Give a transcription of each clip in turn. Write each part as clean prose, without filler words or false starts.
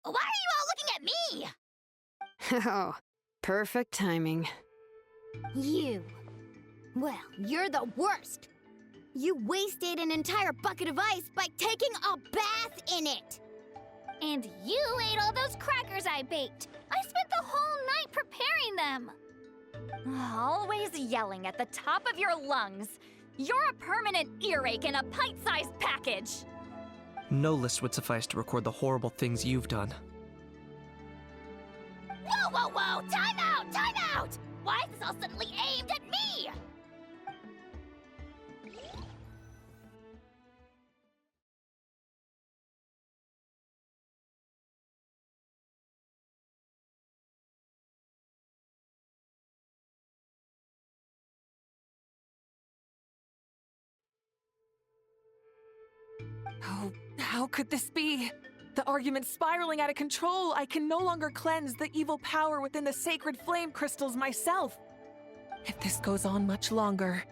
Why are you all looking at me? Oh, perfect timing. You. Well, you're the worst. You wasted an entire bucket of ice by taking a bath in it. And you ate all those crackers I baked. I spent the whole night preparing them. Always yelling at the top of your lungs. You're a permanent earache in a pint-sized package. No list would suffice to record the horrible things you've done. Whoa, whoa, whoa! Time out! Time out! Why is this all suddenly aimed at me? Oh, how could this be? The argument's spiraling out of control. I can no longer cleanse the evil power within the sacred flame crystals myself. If this goes on much longer,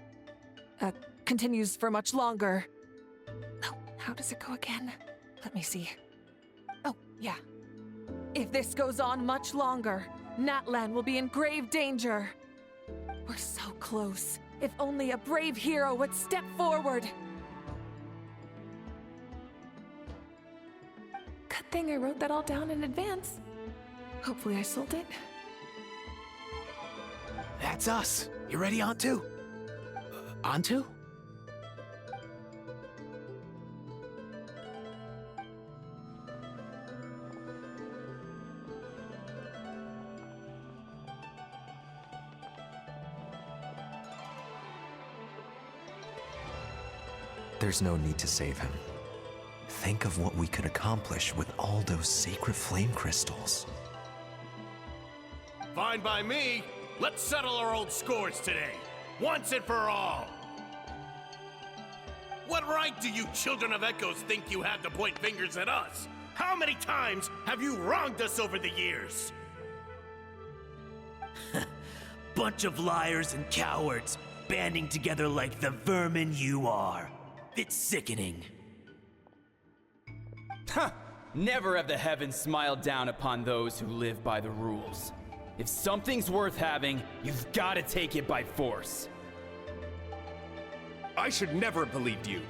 continues for much longer. Oh, how does it go again? Let me see. Oh, yeah. If this goes on much longer, Natlan will be in grave danger. We're so close. If only a brave hero would step forward. Good thing I wrote that all down in advance. Hopefully I sold it. That's us. You ready, Antu? Antu? There's no need to save him. Think of what we could accomplish with all those sacred flame crystals. Fine by me. Let's settle our old scores today, once and for all. What right do you children of Echoes think you have to point fingers at us? How many times have you wronged us over the years? Bunch of liars and cowards, banding together like the vermin you are. It's sickening. Huh! Never have the heavens smiled down upon those who live by the rules. If something's worth having, you've got to take it by force. I should never have believed you.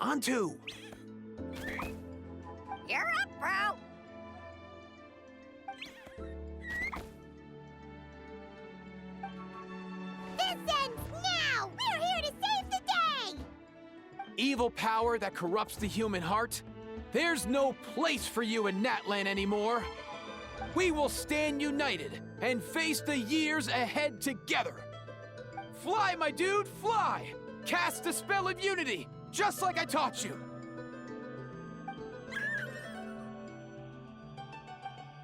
Antu! You're up, bro! This ends now! We're here to save the day! Evil power that corrupts the human heart? There's no place for you in Natlan anymore! We will stand united and face the years ahead together! Fly, my dude, fly! Cast the spell of unity! Just like I taught you!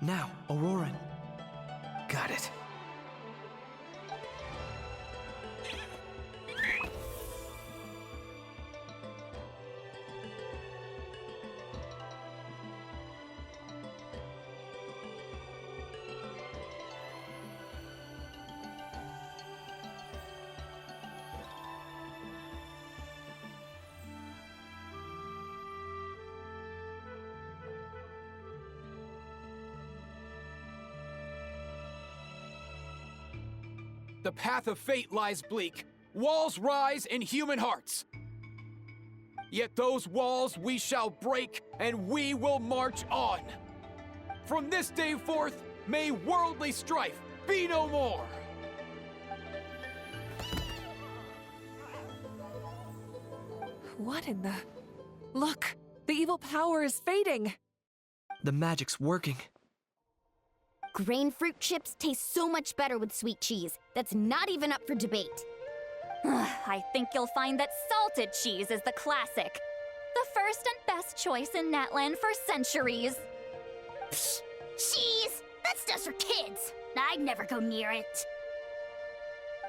Now, Auroran. Got it. The path of fate lies bleak. Walls rise in human hearts. Yet those walls we shall break, and we will march on. From this day forth, may worldly strife be no more. What in the... Look! The evil power is fading! The magic's working. Grain fruit chips taste so much better with sweet cheese. That's not even up for debate. I think you'll find that salted cheese is the classic. The first and best choice in Natland for centuries. Psh, cheese! That stuff's for kids. I'd never go near it.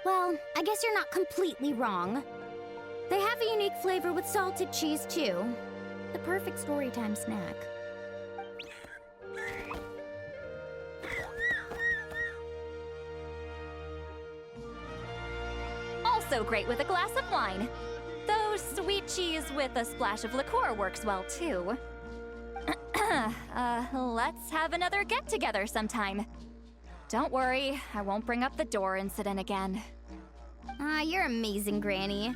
Well, I guess you're not completely wrong. They have a unique flavor with salted cheese, too. The perfect storytime snack. Also great with a glass of wine. Though sweet cheese with a splash of liqueur works well, too. Let's have another get-together sometime. Don't worry, I won't bring up the door incident again. You're amazing, Granny.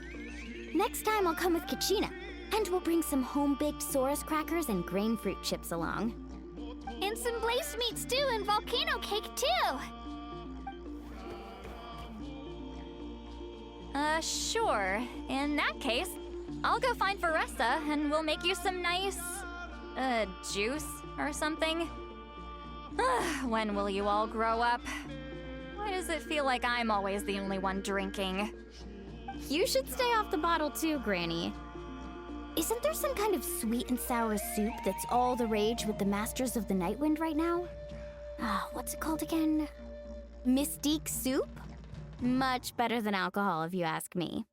Next time I'll come with Kachina, and we'll bring some home-baked Saurus crackers and grain fruit chips along. And some glazed meat stew and volcano cake, too! Sure. In that case, I'll go find Varessa and we'll make you some nice, juice or something. When will you all grow up? Why does it feel like I'm always the only one drinking? You should stay off the bottle too, Granny. Isn't there some kind of sweet and sour soup that's all the rage with the Masters of the Nightwind right now? What's it called again? Mystique soup? Much better than alcohol, if you ask me.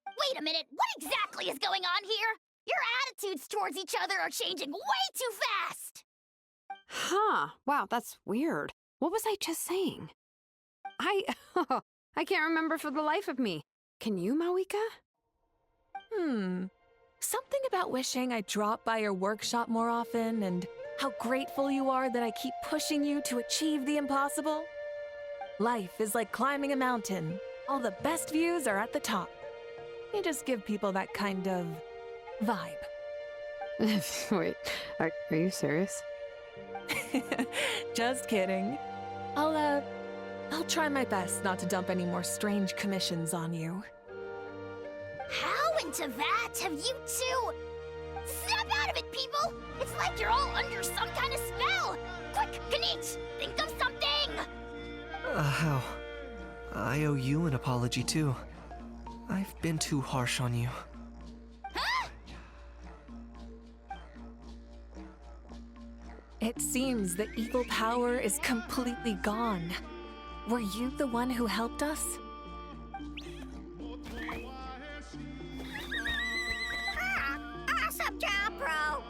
Wait a minute, what exactly is going on here? Your attitudes towards each other are changing way too fast! Huh. Wow, that's weird. What was I just saying? I can't remember for the life of me. Can you, Mawika? Something about wishing I dropped by your workshop more often and how grateful you are that I keep pushing you to achieve the impossible. Life is like climbing a mountain. All the best views are at the top. You just give people that kind of vibe. Wait, are you serious? Just kidding. I'll try my best not to dump any more strange commissions on you. How into that have you two? Snap out of it, people! It's like you're all under some kind of spell! Quick, Kanich, think of something! How? I owe you an apology, too. I've been too harsh on you. Huh? It seems the evil power is completely gone. Were you the one who helped us? Awesome job, bro!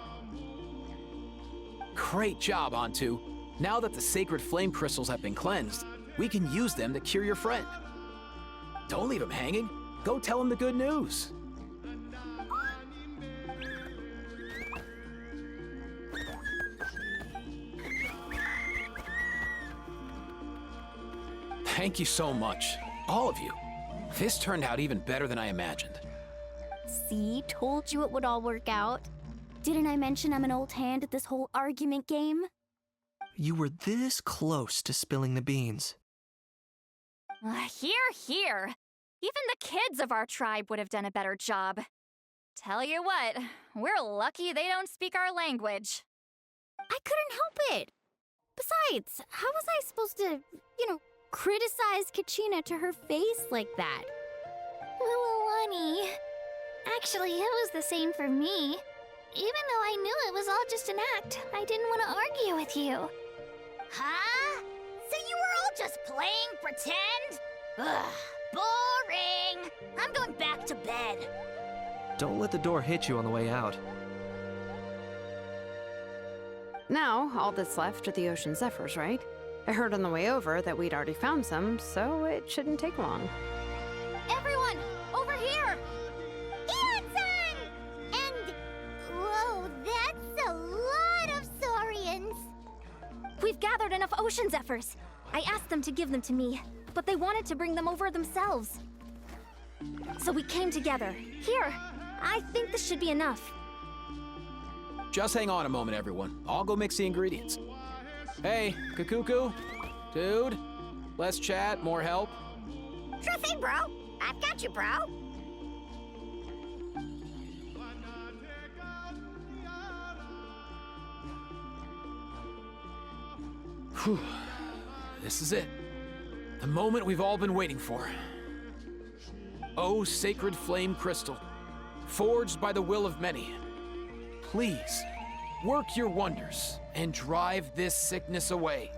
Great job, Antu. Now that the sacred flame crystals have been cleansed, we can use them to cure your friend. Don't leave him hanging. Go tell him the good news. Thank you so much, all of you. This turned out even better than I imagined. See, told you it would all work out. Didn't I mention I'm an old hand at this whole argument game? You were this close to spilling the beans. Here. Even the kids of our tribe would have done a better job. Tell you what, we're lucky they don't speak our language. I couldn't help it. Besides, how was I supposed to, criticize Kachina to her face like that? Honey. Actually, it was the same for me. Even though I knew it was all just an act, I didn't want to argue with you. Huh? So you were all just playing pretend? Ugh, boring. I'm going back to bed. Don't let the door hit you on the way out. Now, all that's left are the ocean zephyrs, right? I heard on the way over that we'd already found some, so it shouldn't take long. Everyone, over here! Ian-san! And... whoa, that's a lot of saurians! We've gathered enough ocean zephyrs. I asked them to give them to me, but they wanted to bring them over themselves. So we came together. Here, I think this should be enough. Just hang on a moment, everyone. I'll go mix the ingredients. Hey, Kakuku? Dude? Less chat, more help? Sure thing, bro. I've got you, bro. Whew. This is it. The moment we've all been waiting for. O sacred flame crystal, forged by the will of many, please work your wonders and drive this sickness away.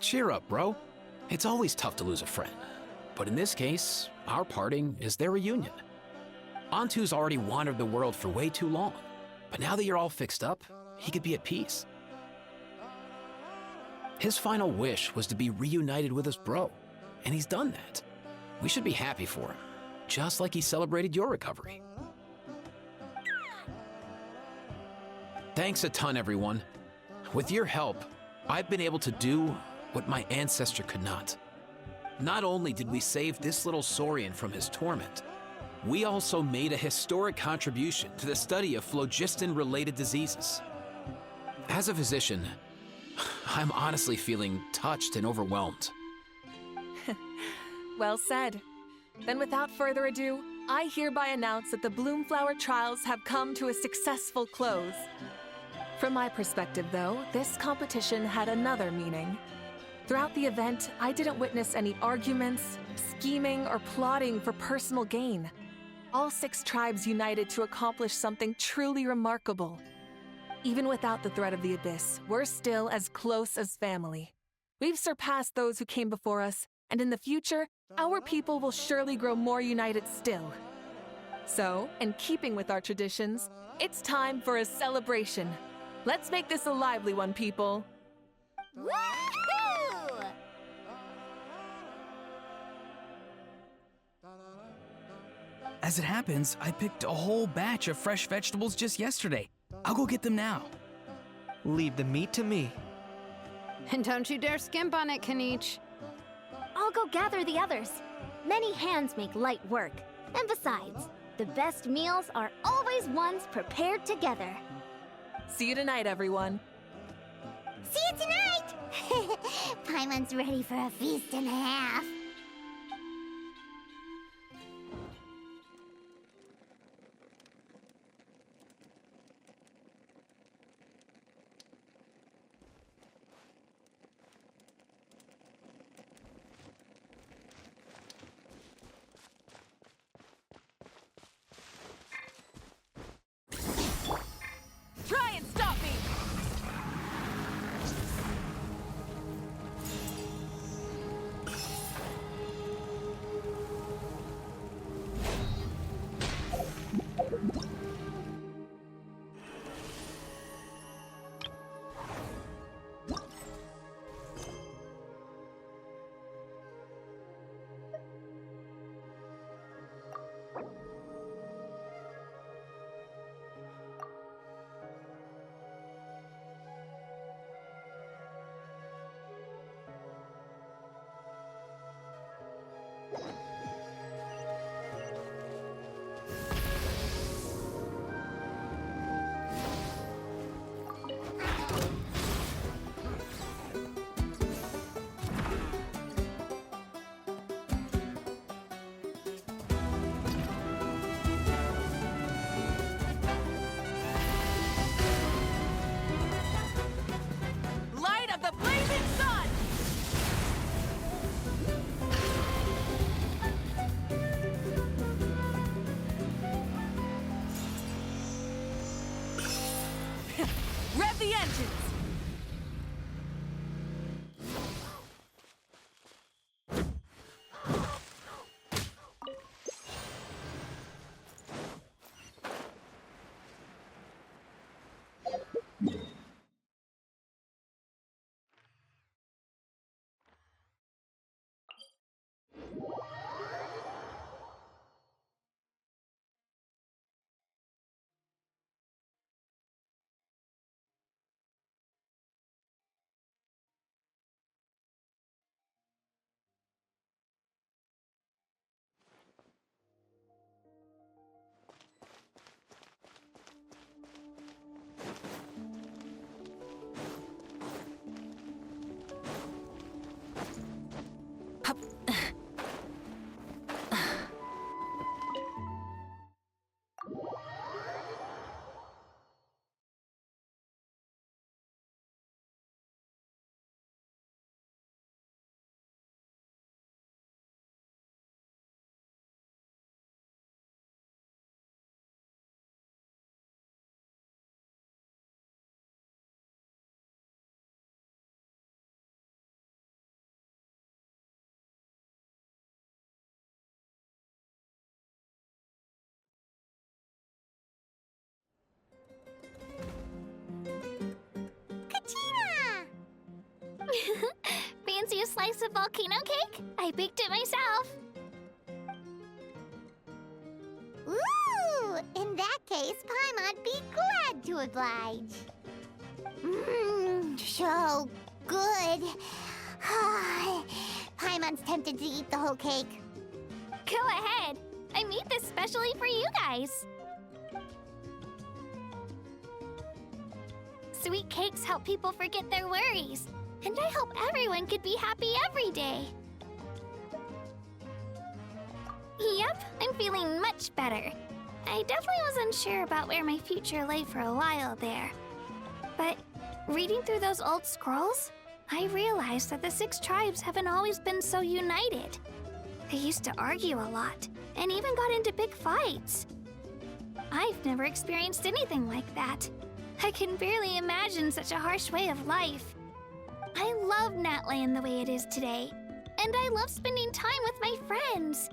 Cheer up, bro. It's always tough to lose a friend. But in this case, our parting is their reunion. Antu's already wandered the world for way too long. But now that you're all fixed up, he could be at peace. His final wish was to be reunited with his bro, and he's done that. We should be happy for him, just like he celebrated your recovery. Thanks a ton, everyone. With your help, I've been able to do what my ancestor could not. Not only did we save this little Saurian from his torment, we also made a historic contribution to the study of phlogiston-related diseases. As a physician, I'm honestly feeling touched and overwhelmed. Well said. Then without further ado, I hereby announce that the Bloomflower trials have come to a successful close. From my perspective, though, this competition had another meaning. Throughout the event, I didn't witness any arguments, scheming, or plotting for personal gain. All 6 tribes united to accomplish something truly remarkable. Even without the threat of the Abyss, we're still as close as family. We've surpassed those who came before us, and in the future, our people will surely grow more united still. So, in keeping with our traditions, it's time for a celebration. Let's make this a lively one, people. Woohoo! As it happens, I picked a whole batch of fresh vegetables just yesterday. I'll go get them now. Leave the meat to me. And don't you dare skimp on it, Kanich. I'll go gather the others. Many hands make light work. And besides, the best meals are always ones prepared together. See you tonight, everyone. See you tonight! Paimon's ready for a feast and a half. Fancy a slice of volcano cake? I baked it myself. Ooh! In that case, Paimon'd be glad to oblige. Mmm, so good. Paimon's tempted to eat the whole cake. Go ahead. I made this specially for you guys. Sweet cakes help people forget their worries. And I hope everyone could be happy every day. Yep, I'm feeling much better. I definitely was unsure about where my future lay for a while there. But reading through those old scrolls, I realized that the 6 tribes haven't always been so united. They used to argue a lot, and even got into big fights. I've never experienced anything like that. I can barely imagine such a harsh way of life. I love Natland the way it is today, and I love spending time with my friends.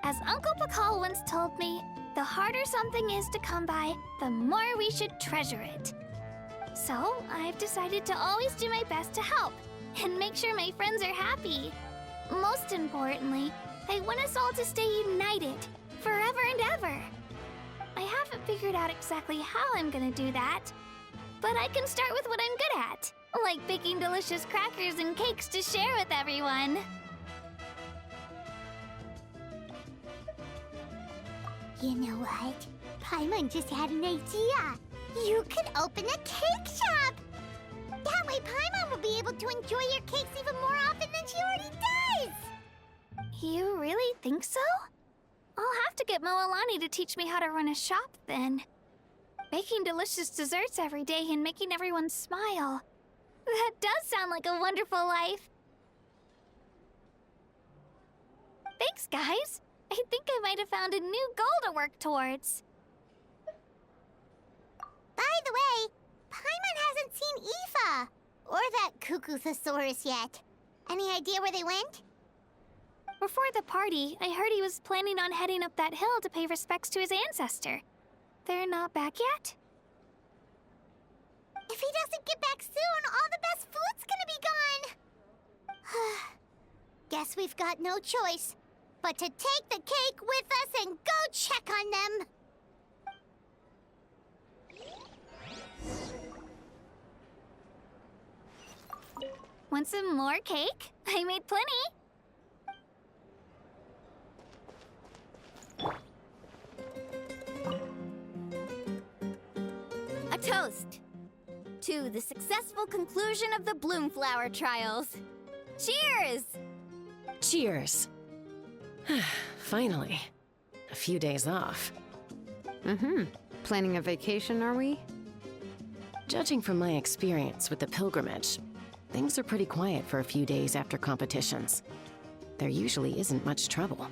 As Uncle Pakal once told me, the harder something is to come by, the more we should treasure it. So, I've decided to always do my best to help, and make sure my friends are happy. Most importantly, I want us all to stay united, forever and ever. I haven't figured out exactly how I'm gonna do that, but I can start with what I'm good at, like baking delicious crackers and cakes to share with everyone. You know what? Paimon just had an idea. You could open a cake shop! That way Paimon will be able to enjoy your cakes even more often than she already does! You really think so? I'll have to get Moalani to teach me how to run a shop then. Baking delicious desserts every day and making everyone smile. That does sound like a wonderful life. Thanks, guys. I think I might have found a new goal to work towards. By the way, Paimon hasn't seen Aoife or that Cuckoo-thosaurus yet. Any idea where they went? Before the party, I heard he was planning on heading up that hill to pay respects to his ancestor. They're not back yet? If he doesn't get back soon, all the best food's gonna be gone! Guess we've got no choice but to take the cake with us and go check on them! Want some more cake? I made plenty! A toast to the successful conclusion of the Bloomflower trials. Cheers! Cheers. Finally. A few days off. Planning a vacation, are we? Judging from my experience with the pilgrimage, things are pretty quiet for a few days after competitions. There usually isn't much trouble.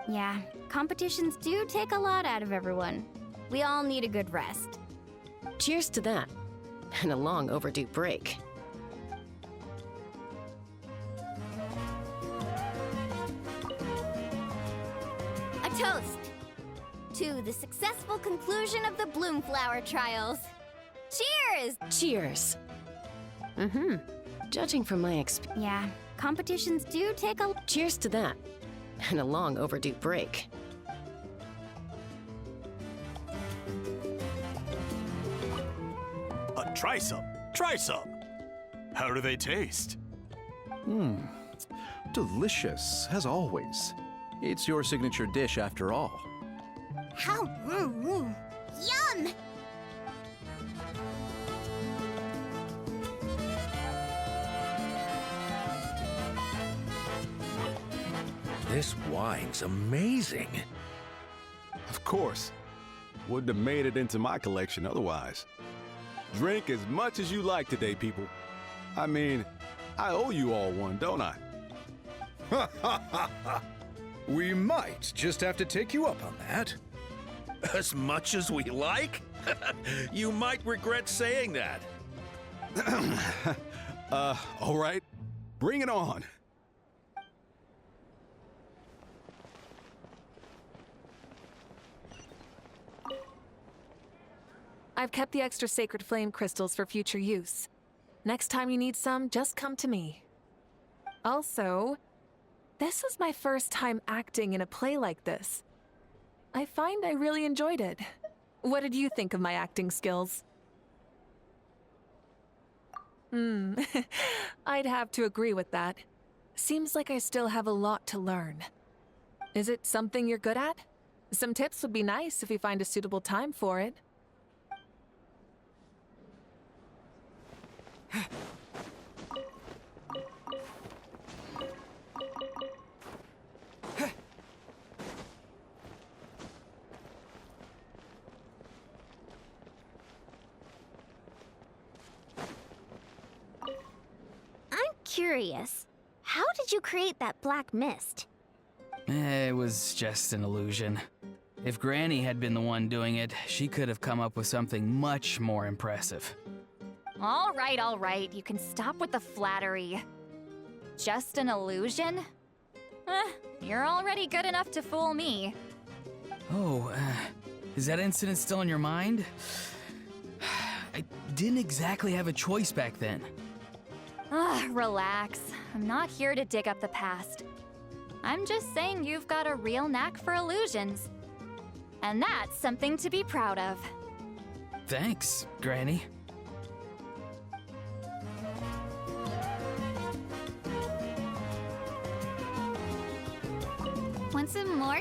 Yeah, competitions do take a lot out of everyone. We all need a good rest. Cheers to that, and a long overdue break. A toast to the successful conclusion of the Bloomflower trials. Cheers! Cheers. Judging from my experience... Yeah, competitions do take a... Cheers to that, and a long overdue break. Try some. Try some. How do they taste? Delicious, as always. It's your signature dish after all. How? Yum! This wine's amazing. Of course. Wouldn't have made it into my collection otherwise. Drink as much as you like today, people. I mean, I owe you all one, don't I? Ha ha ha ha! We might just have to take you up on that. As much as we like? You might regret saying that. All right. Bring it on. I've kept the extra sacred flame crystals for future use. Next time you need some, just come to me. Also, this was my first time acting in a play like this. I find I really enjoyed it. What did you think of my acting skills? I'd have to agree with that. Seems like I still have a lot to learn. Is it something you're good at? Some tips would be nice if you find a suitable time for it. I'm curious. How did you create that black mist? It was just an illusion. If Granny had been the one doing it, she could have come up with something much more impressive. All right, you can stop with the flattery. Just an illusion? You're already good enough to fool me. Oh, is that incident still in your mind? I didn't exactly have a choice back then. Relax. I'm not here to dig up the past. I'm just saying you've got a real knack for illusions. And that's something to be proud of. Thanks, Granny. Want some more?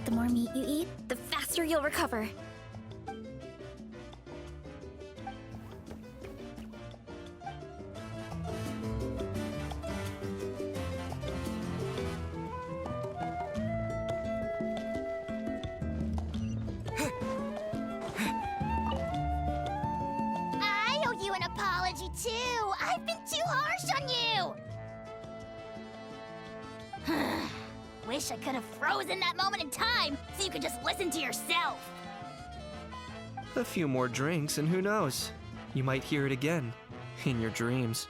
The more meat you eat, the faster you'll recover. I owe you an apology too. I've been too harsh on you. Wish I could have frozen that moment in time so you could just listen to yourself. A few more drinks, and who knows? You might hear it again in your dreams.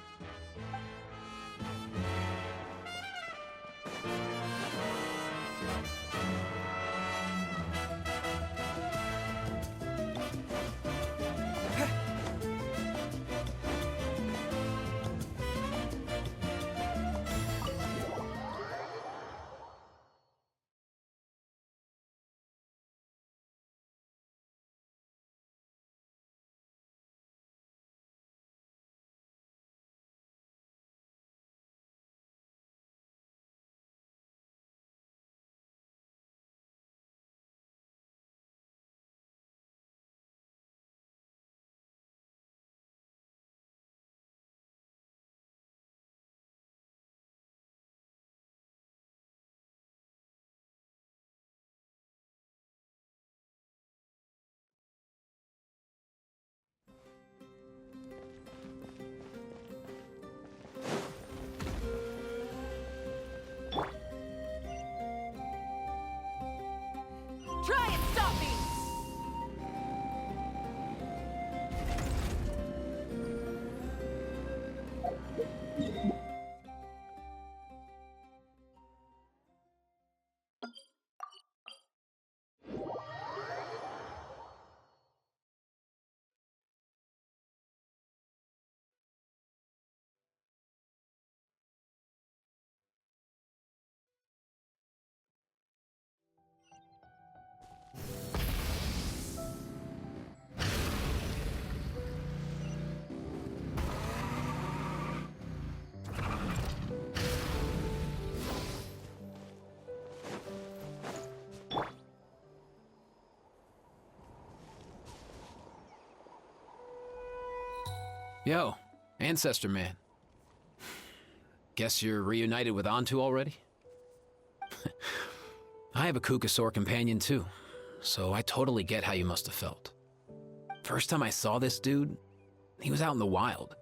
Try and stop me! Yo, Ancestor Man. Guess you're reunited with Antu already? I have a Kukasaur companion too, so I totally get how you must have felt. First time I saw this dude, he was out in the wild,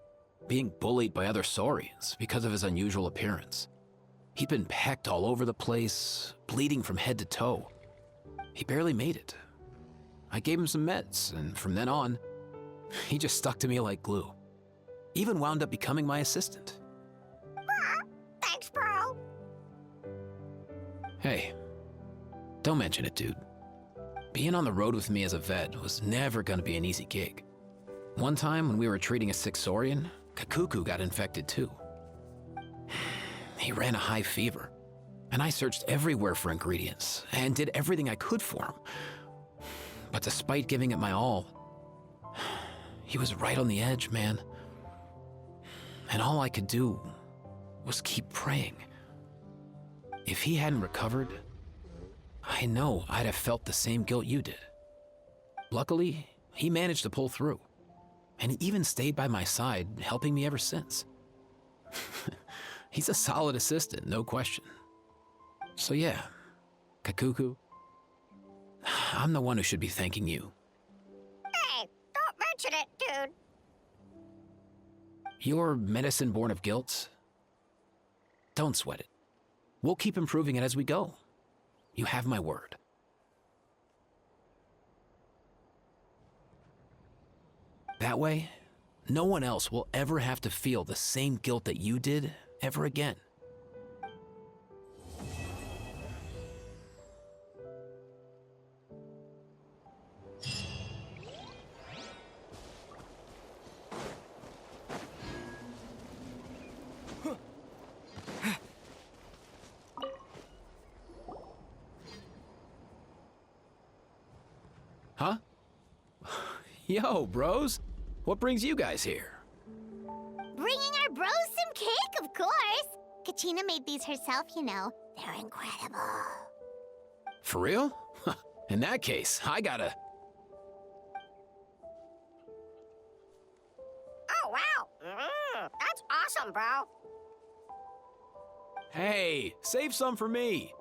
being bullied by other Saurians because of his unusual appearance. He'd been pecked all over the place, bleeding from head to toe. He barely made it. I gave him some meds, and from then on, he just stuck to me like glue. Even wound up becoming my assistant. Thanks, bro. Hey, don't mention it, dude. Being on the road with me as a vet was never going to be an easy gig. One time when we were treating a sick Saurian, Kakuku got infected too. He ran a high fever, and I searched everywhere for ingredients and did everything I could for him. But despite giving it my all, he was right on the edge, man. And all I could do was keep praying. If he hadn't recovered, I know I'd have felt the same guilt you did. Luckily, he managed to pull through, and he even stayed by my side, helping me ever since. He's a solid assistant, no question. So yeah, Kakuku, I'm the one who should be thanking you. Hey, don't mention it, dude. Your medicine born of guilt? Don't sweat it. We'll keep improving it as we go. You have my word. That way, no one else will ever have to feel the same guilt that you did ever again. Huh? Yo, bros. What brings you guys here? Bringing our bros some cake, of course. Kachina made these herself, you know. They're incredible. For real? In that case, I gotta... Oh, wow. That's awesome, bro. Hey, save some for me.